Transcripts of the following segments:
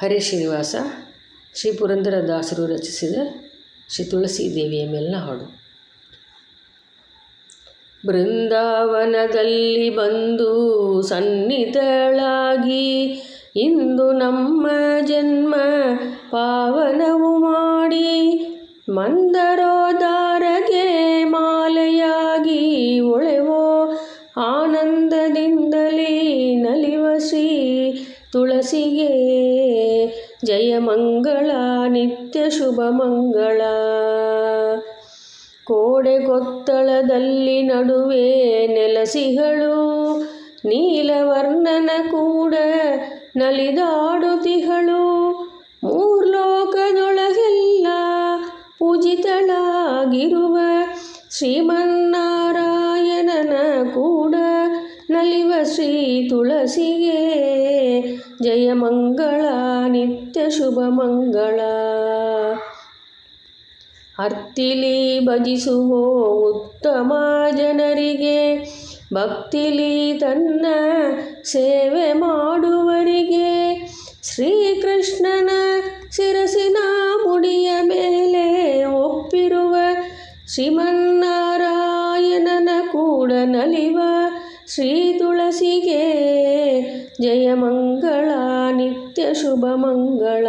ಹರೇ ಶ್ರೀನಿವಾಸ ಶ್ರೀ ಪುರಂದರದಾಸರು ರಚಿಸಿದ ಶ್ರೀ ತುಳಸಿ ದೇವಿಯ ಮೇಲಿನ ಹಾಡು. ಬೃಂದಾವನದಲ್ಲಿ ಬಂದು ಸನ್ನಿಧಳಾಗಿ ಇಂದು ನಮ್ಮ ಜನ್ಮ ಪಾವನವು ಮಾಡಿ, ಮಂದರೋದಾರಗೆ ಮಾಲೆಯಾಗಿ ಒಳೆವೋ ಆನಂದದಿಂದಲೇ ನಲಿವ ಶ್ರೀ ತುಳಸಿಗೆ ಜಯ ಮಂಗಳ ನಿತ್ಯ ಶುಭ ಮಂಗಳ. ಕೋಡೆಗೊತ್ತಳದಲ್ಲಿ ನಡುವೆ ನೆಲಸಿಗಳು ನೀಲವರ್ಣನ ಕೂಡ ನಲಿದಾಡುತಿಗಳು, ಮೂರ್ಲೋಕದೊಳಗೆಲ್ಲ ಪೂಜಿತಳಾಗಿರುವ ಶ್ರೀಮನ್ನಾರಾಯಣನ ಕೂಡ ನಲಿವ ಶ್ರೀ ತುಳಸಿಗೆ ಜಯ ಮಂಗಳ ನಿತ್ಯ ಶುಭ ಮಂಗಳ. ಅರ್ತಿಲಿ ಭಜಿಸುವ ಉತ್ತಮ ಜನರಿಗೆ, ಭಕ್ತಿಲಿ ತನ್ನ ಸೇವೆ ಮಾಡುವರಿಗೆ, ಶ್ರೀಕೃಷ್ಣನ ಶಿರಸಿನ ಮುಡಿಯ ಮೇಲೆ ಒಪ್ಪಿರುವ ಶ್ರೀಮನ್ನಾರಾಯಣನ ಕೂಡ ನಲಿವ ಶ್ರೀ ತುಳಸಿಗೆ ಜಯ ಮಂಗಳ ನಿತ್ಯ ಶುಭ ಮಂಗಳ.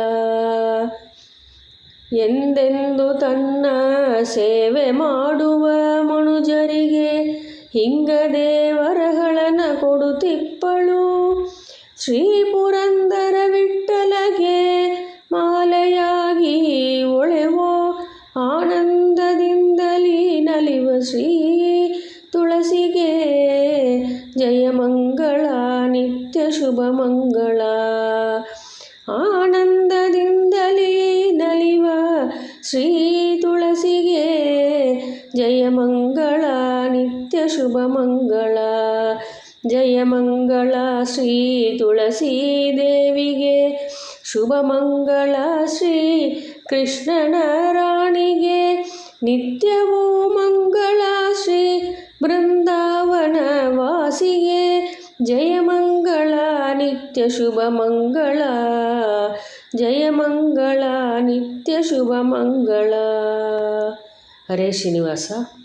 ಎಂದೆಂದು ತನ್ನ ಸೇವೆ ಮಾಡುವ ಮನುಜರಿಗೆ ಹಿಂಗದೆ ವರಗಳನ್ನು ಕೊಡುತ್ತಿಪ್ಪಳು, ಶ್ರೀ ಪುರಂದರ ವಿಠ್ಠಲಗೆ ಮಾಲೆಯಾಗಿ ಒಳೆವೋ ಆನಂದದಿಂದಲೇ ನಲಿವ ಶ್ರೀ ತುಳಸಿಗೆ ಜಯ ಮಂಗಳ ನಿತ್ಯ ಶುಭ ಮಂಗಳ. ಆನಂದದಿಂದಲೇ ನಲಿವ ಶ್ರೀ ತುಳಸಿಗೆ ಜಯ ಮಂಗಳ ನಿತ್ಯ ಶುಭ ಮಂಗಳ. ಜಯ ಮಂಗಳ ಶ್ರೀ ತುಳಸಿ ದೇವಿಗೆ, ಶುಭ ಮಂಗಳ ಶ್ರೀ ಕೃಷ್ಣನ ರಾಣಿಗೆ, ನಿತ್ಯವೂ ಮಂಗಳ ಶ್ರೀ ಬೃಂದಾವನ ವಾಸಿಗೆ ಜಯ ಮಂಗಳ ನಿತ್ಯ ಶುಭ ಮಂಗಳ. ಜಯ ಮಂಗಳ ನಿತ್ಯ ಶುಭ ಮಂಗಳ. ಹರೇ ಶ್ರೀನಿವಾಸ.